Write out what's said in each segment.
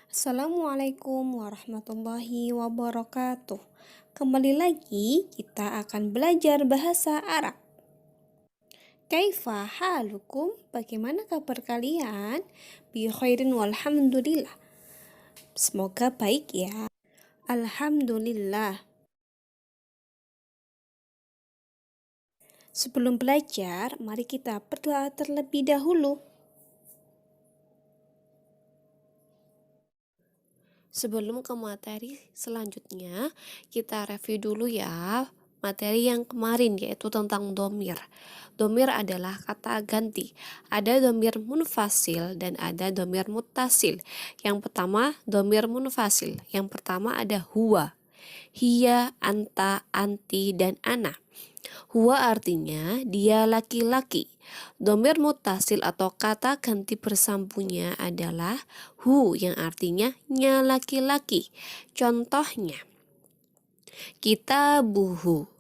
Assalamualaikum warahmatullahi wabarakatuh. Kembali lagi kita akan belajar bahasa Arab. Kaifa halukum? Bagaimana kabar kalian? Bi khairin walhamdulillah. Semoga baik ya. Alhamdulillah. Sebelum belajar, mari kita berdoa terlebih dahulu. Sebelum ke materi selanjutnya, kita review dulu ya materi yang kemarin, yaitu tentang domir. Domir adalah kata ganti. Ada domir munfasil dan ada domir muttasil. Yang pertama domir munfasil. Yang pertama ada huwa, hiya, anta, anti, dan ana. Huwa artinya dia laki-laki. Domir mutasil atau kata ganti bersambungnya adalah hu yang artinya nya laki-laki. Contohnya, kitabuhu,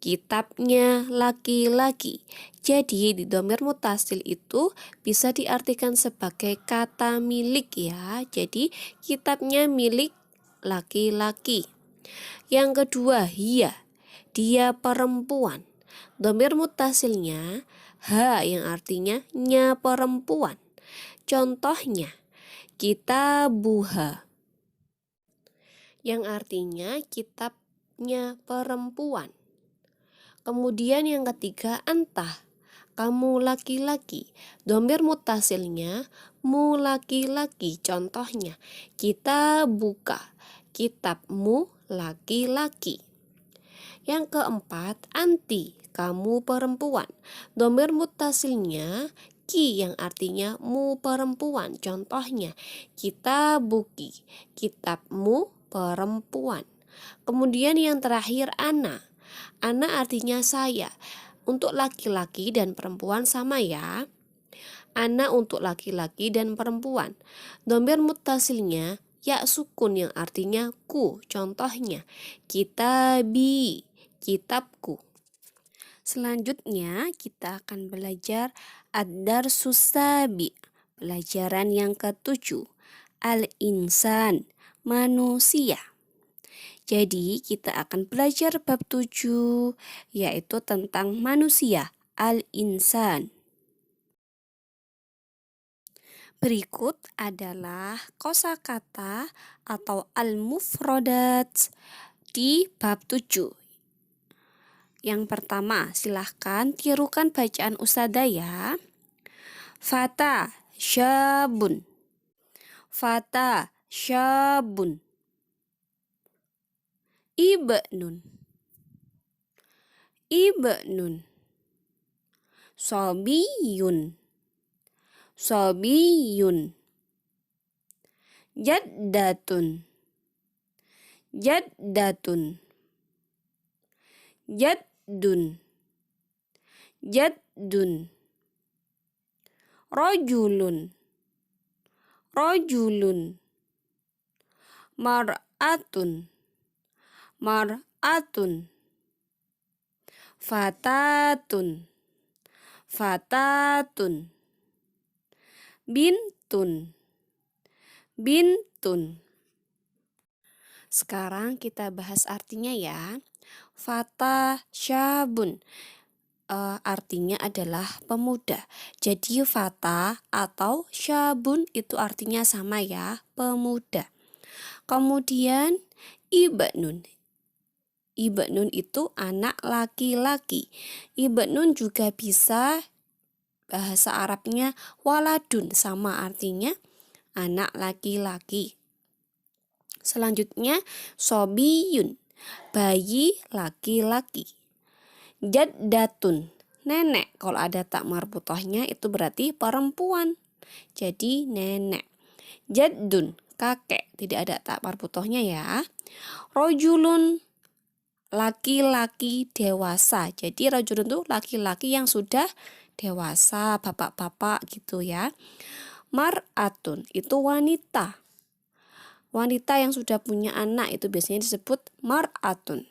kitabnya laki-laki. Jadi di domir mutasil itu bisa diartikan sebagai kata milik ya. Jadi kitabnya milik laki-laki. Yang kedua, hiya, dia perempuan. Domir mutasilnya ha yang artinya nya perempuan. Contohnya, kitabuha yang artinya kitabnya perempuan. Kemudian yang ketiga, anta, kamu laki-laki. Domir mutasilnya mu laki-laki. Contohnya, kita buka, kitabmu laki-laki. Yang keempat, anti, kamu perempuan. Domir mutasilnya ki yang artinya mu perempuan. Contohnya, kita buki, kitabmu perempuan. Kemudian yang terakhir, ana. Ana artinya saya. Untuk laki-laki dan perempuan sama ya. Ana untuk laki-laki dan perempuan. Domir mutasilnya ya sukun yang artinya ku. Contohnya, kitabi, kitabku. Selanjutnya kita akan belajar ad-darsus sabi, pelajaran yang ke-7, al-insan, manusia. Jadi kita akan belajar bab 7, yaitu tentang manusia, al-insan. Berikut adalah kosakata atau al-mufrodat di bab 7. Yang pertama, silahkan tirukan bacaan Ustadzah ya. Fata, syabun. Fata, syabun. Ibnun. Ibnun. Sobiyun. Sobiyun. Jaddatun. Jaddatun. Jaddun. Jaddun. Rojulun. Rojulun. Mar'atun. Mar'atun. Fatatun. Fatatun. Bintun. Bintun. Sekarang kita bahas artinya ya. Fata syabun artinya adalah pemuda. Jadi fata atau syabun itu artinya sama ya, pemuda. Kemudian ibnun. Ibnun itu anak laki-laki. Ibnun juga bisa bahasa Arabnya waladun, sama artinya anak laki-laki. Selanjutnya sobiyun, bayi laki-laki. Jaddatun, nenek. Kalau ada tak marbutohnya itu berarti perempuan. Jadi nenek. Jaddun, kakek. Tidak ada tak marbutohnya ya. Rojulun, laki-laki dewasa. Jadi rojulun itu laki-laki yang sudah dewasa, bapak-bapak gitu ya. Mar'atun, itu wanita. Wanita yang sudah punya anak itu biasanya disebut mar'atun.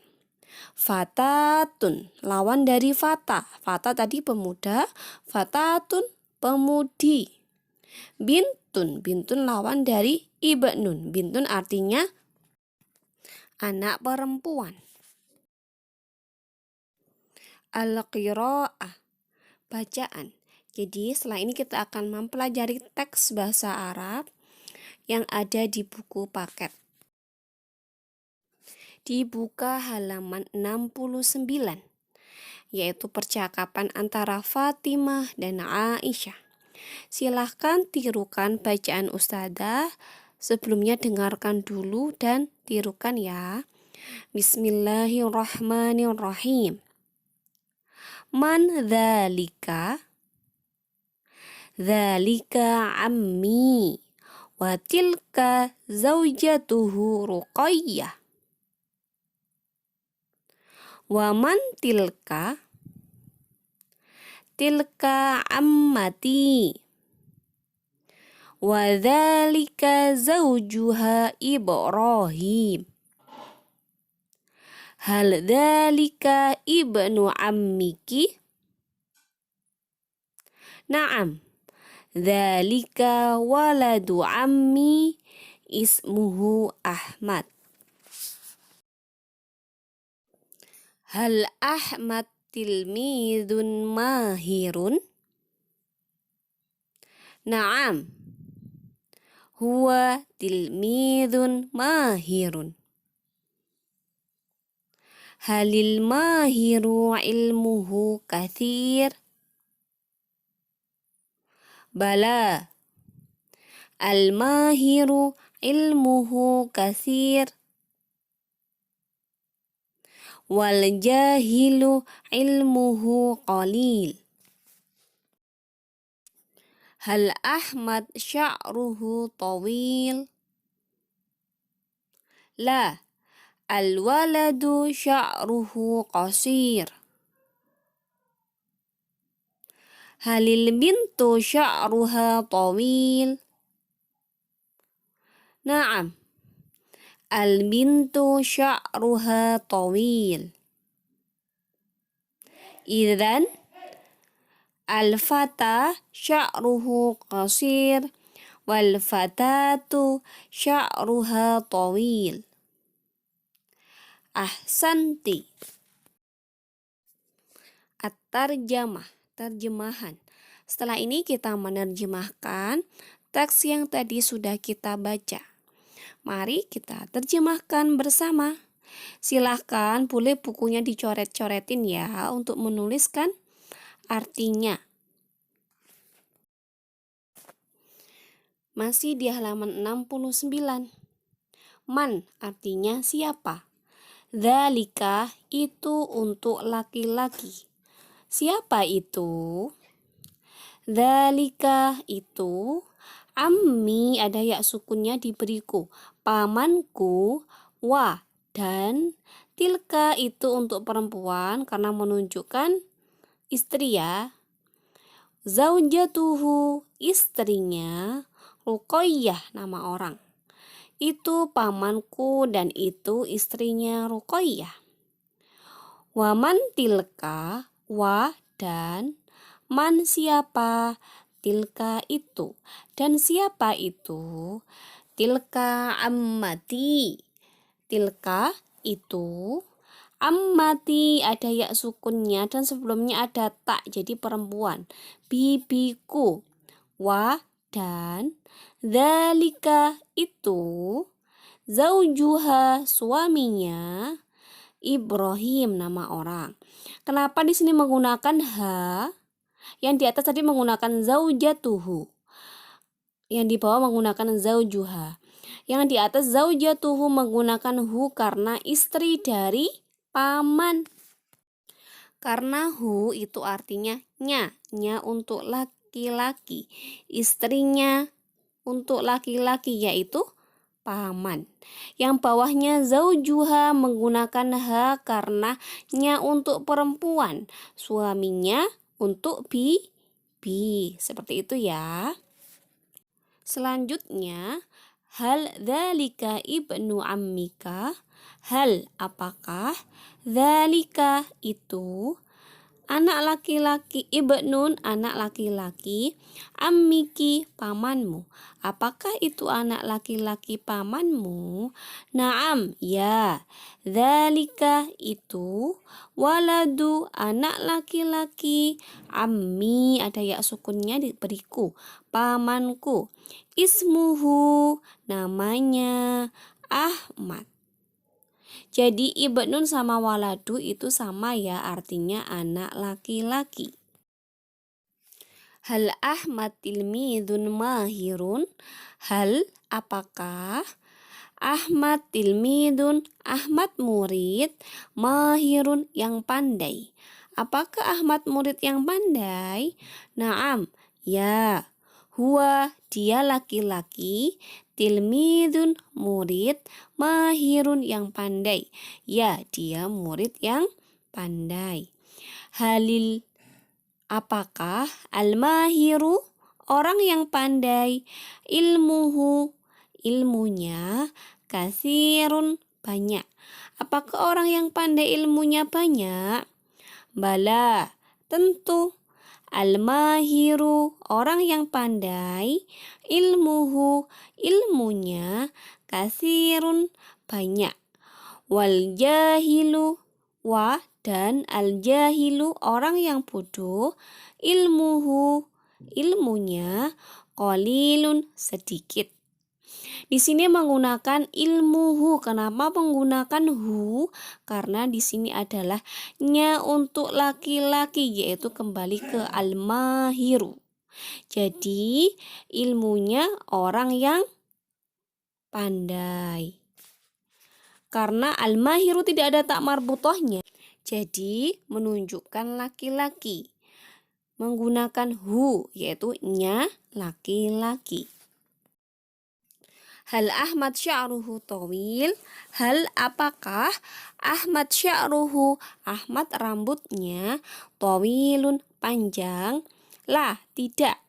Fatatun, lawan dari fata. Fata tadi pemuda, fatatun pemudi. bintun. Bintun lawan dari ibnun. Bintun artinya anak perempuan. Al-qira'ah, bacaan. Jadi setelah ini kita akan mempelajari teks bahasa Arab yang ada di buku paket. Dibuka halaman 69, yaitu percakapan antara Fatimah dan Aisyah. Silahkan tirukan bacaan Ustadzah. Sebelumnya dengarkan dulu dan tirukan ya. Bismillahirrahmanirrahim. Man dzalika? Dzalika ammi wa tilka zaujatuhu Ruqayyah. Wa man tilka? Tilka ammati. Wa dzalika zaujuha Ibrahim. Hal dzalika ibnu ammiki? Naam. Dzalika waladu ammi ismuhu Ahmad. Hal Ahmad tilmidun mahirun? Naam. Huwa tilmidun mahirun. Halil mahiru ilmuhu kathir? Bala. Al-mahiru ilmuhu kathir. Wal jahilu ilmuhu qalil. Hal Ahmad sya'ruhu tawil? La. Al-waladu sya'ruhu qasir. Halil bintu sya'ruha tawil? Naam. Al-bintu sya'ruha tawil. Idzan al-fata sya'ruhu qasir wal fatatu sya'ruha tawil. Ahsanti. At-tarjamah, terjemahan. Setelah ini kita menerjemahkan teks yang tadi sudah kita baca. Mari kita terjemahkan bersama. Silahkan boleh bukunya dicoret-coretin ya untuk menuliskan artinya. Masih di halaman 69. Man artinya siapa? Dzalika itu untuk laki-laki. Siapa itu? Dzalika itu ammi, ada ya sukunnya diberiku, pamanku, wa dan tilka itu untuk perempuan karena menunjukkan istri ya. Zaujatuhu istrinya, Ruqayyah nama orang. Itu pamanku dan itu istrinya Ruqayyah. Wa man tilka, wa dan man siapa, tilka itu dan siapa itu, tilka ammati. Tilka itu ammati, ada ya sukunnya dan sebelumnya ada tak jadi perempuan, bibiku. Wa dan dzalika itu zaujuha suaminya Ibrahim nama orang. Kenapa di sini menggunakan ha? Yang di atas tadi menggunakan zaujatuhu. Yang di bawah menggunakan zaujuha. Yang di atas zaujatuhu menggunakan hu karena istri dari paman. Karena hu itu artinya nya untuk laki-laki. Istrinya untuk laki-laki yaitu paman. Yang bawahnya zaujuha menggunakan ha karena nya untuk perempuan. Suaminya untuk bi. Seperti itu ya. Selanjutnya, hal dzalika ibnu ammika? Hal apakah? Dzalika itu anak laki-laki, ibnun anak laki-laki, ammiki pamanmu. Apakah itu anak laki-laki pamanmu? Naam, ya. Dzalika itu waladu anak laki-laki ammi ada ya sukunnya diberiku pamanku. Ismuhu namanya Ahmad. Jadi ibnun sama waladu itu sama ya, artinya anak laki-laki. Hal Ahmad tilmidun mahirun? Hal apakah Ahmad tilmidun, Ahmad murid, mahirun yang pandai. Apakah Ahmad murid yang pandai? Naam, ya. Huwa dia laki-laki, tilmidun murid, mahirun yang pandai. Ya, dia murid yang pandai. Halil apakah al-mahiru orang yang pandai, ilmuhu ilmunya, kasirun banyak. Apakah orang yang pandai ilmunya banyak? Bala, tentu. Al-mahiru orang yang pandai, ilmuhu ilmunya, kasirun banyak. Wal jahilu wa dan al jahilu orang yang bodoh, ilmuhu ilmunya, qalilun sedikit. Di sini menggunakan ilmuhu. Kenapa menggunakan hu? Karena di sini adalah nya untuk laki-laki, yaitu kembali ke al-mahiru. Jadi ilmunya orang yang pandai. Karena al-mahiru tidak ada tak marbutohnya, jadi menunjukkan laki-laki. Menggunakan hu, yaitu nya laki-laki. Hal Ahmad sya'ruhu tawil? Hal apakah Ahmad sya'ruhu? Ahmad rambutnya tawilun panjang? Lah, tidak.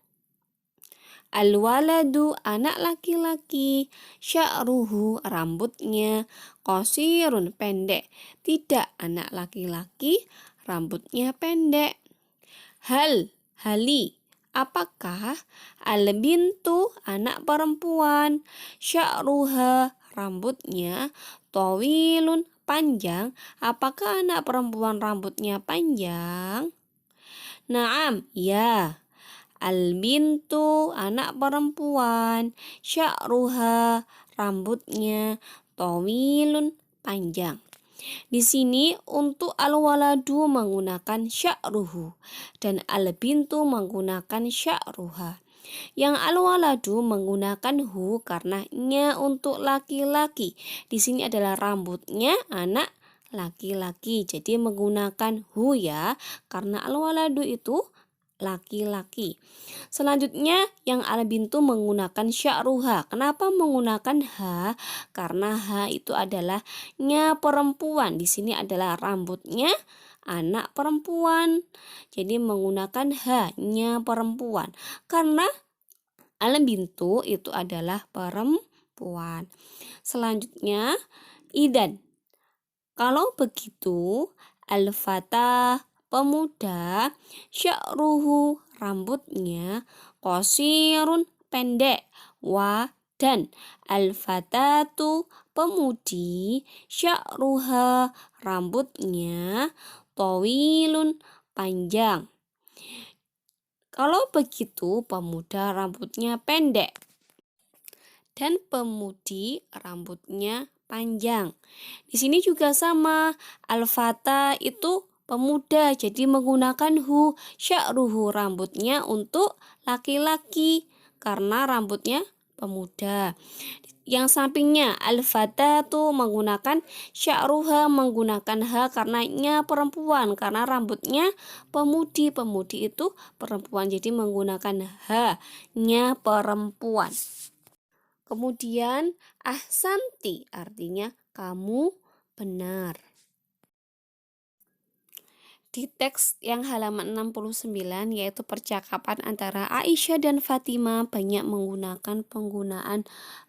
Al-waladu anak laki-laki, sya'ruhu rambutnya, qasirun pendek. Tidak, anak laki-laki rambutnya pendek. Hali apakah al-bintu anak perempuan, sya'ruha rambutnya, tawilun panjang. Apakah anak perempuan rambutnya panjang? Naam, ya. Al-bintu anak perempuan, sya'ruha rambutnya, tawilun panjang. Di sini untuk al-waladu menggunakan sya'ruhu dan al-bintu menggunakan sya'ruha. Yang al-waladu menggunakan hu karena nya untuk laki-laki. Di sini adalah rambutnya anak laki-laki. Jadi menggunakan hu ya, karena al-waladu itu laki-laki. Selanjutnya yang al-bintu menggunakan sya'ruha. Kenapa menggunakan ha? Karena ha itu adalah nya perempuan. Di sini adalah rambutnya anak perempuan. Jadi menggunakan ha nya perempuan. Karena al-bintu itu adalah perempuan. Selanjutnya idan. Kalau begitu al-fatah pemuda, sya'ruhu rambutnya, qasirun pendek, wa dan al-fatatu pemudi, sya'ruha rambutnya, tawilun panjang. Kalau begitu pemuda rambutnya pendek dan pemudi rambutnya panjang. Di sini juga sama, al-fata itu pemuda, jadi menggunakan hu, sya'ruhu rambutnya untuk laki-laki karena rambutnya pemuda. Yang sampingnya al-fatatu menggunakan sya'ruha, menggunakan ha karena nya perempuan, karena rambutnya pemudi. Pemudi itu perempuan, jadi menggunakan ha nya perempuan. Kemudian ahsanti artinya kamu benar. Di teks yang halaman 69 yaitu percakapan antara Aisyah dan Fatimah banyak menggunakan penggunaan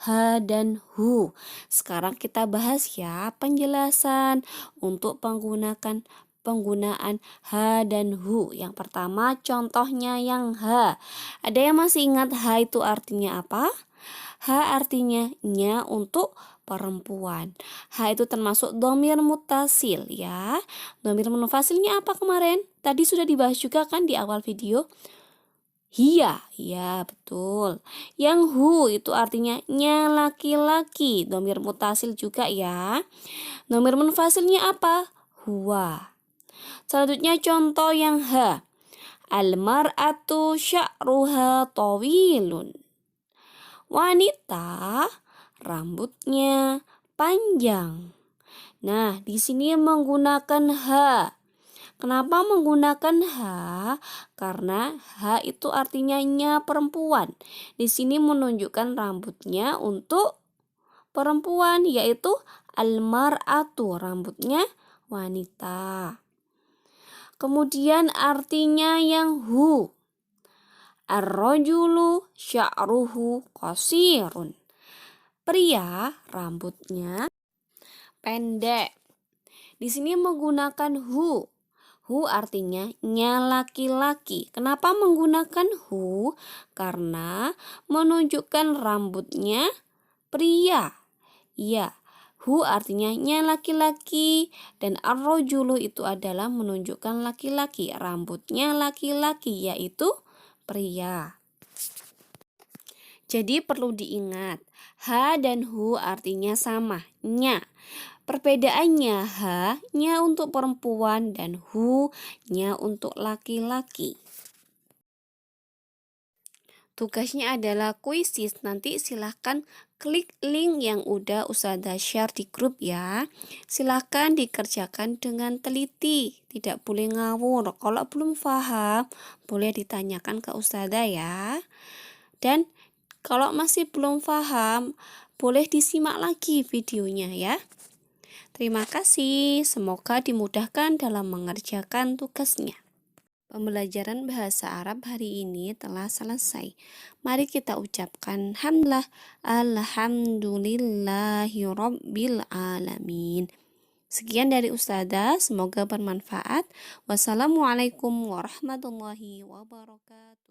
ha dan hu. Sekarang kita bahas ya penjelasan untuk menggunakan penggunaan ha dan hu. Yang pertama contohnya yang ha. Ada yang masih ingat ha itu artinya apa? Ha artinya nya untuk perempuan. Ha itu termasuk dhamir muttasil ya. Dhamir muttasilnya apa kemarin? Tadi sudah dibahas juga kan di awal video? Hiya, ya betul. Yang hu itu artinya nya laki-laki. Dhamir muttasil juga ya. Dhamir munfasilnya apa? Huwa. Selanjutnya contoh yang ha. Al-mar'atu sya'ruha tawilun. Wanita rambutnya panjang. Nah, di sini menggunakan ha. Kenapa menggunakan ha? Karena ha itu artinya nya perempuan. Di sini menunjukkan rambutnya untuk perempuan, yaitu al-mar'atu, rambutnya wanita. Kemudian artinya yang hu. Ar-rajulu sya'ruhu qasirun. Pria rambutnya pendek. Di sini menggunakan hu. Hu artinya nya laki-laki. Kenapa menggunakan hu? Karena menunjukkan rambutnya pria. Iya, hu artinya nya laki-laki dan ar-rajulu itu adalah menunjukkan laki-laki. Rambutnya laki-laki yaitu pria. Jadi perlu diingat, ha dan hu artinya sama, nya. Perbedaannya ha nya untuk perempuan dan hu nya untuk laki-laki. Tugasnya adalah kuisis. Nanti silahkan klik link yang udah Ustazah share di grup ya. Silahkan dikerjakan dengan teliti. Tidak boleh ngawur. Kalau belum paham, boleh ditanyakan ke Ustazah ya. Dan kalau masih belum paham, boleh disimak lagi videonya ya. Terima kasih, semoga dimudahkan dalam mengerjakan tugasnya. Pembelajaran bahasa Arab hari ini telah selesai. Mari kita ucapkan hamdalah, alhamdulillahirabbil alamin. Sekian dari Ustazah, semoga bermanfaat. Wassalamualaikum warahmatullahi wabarakatuh.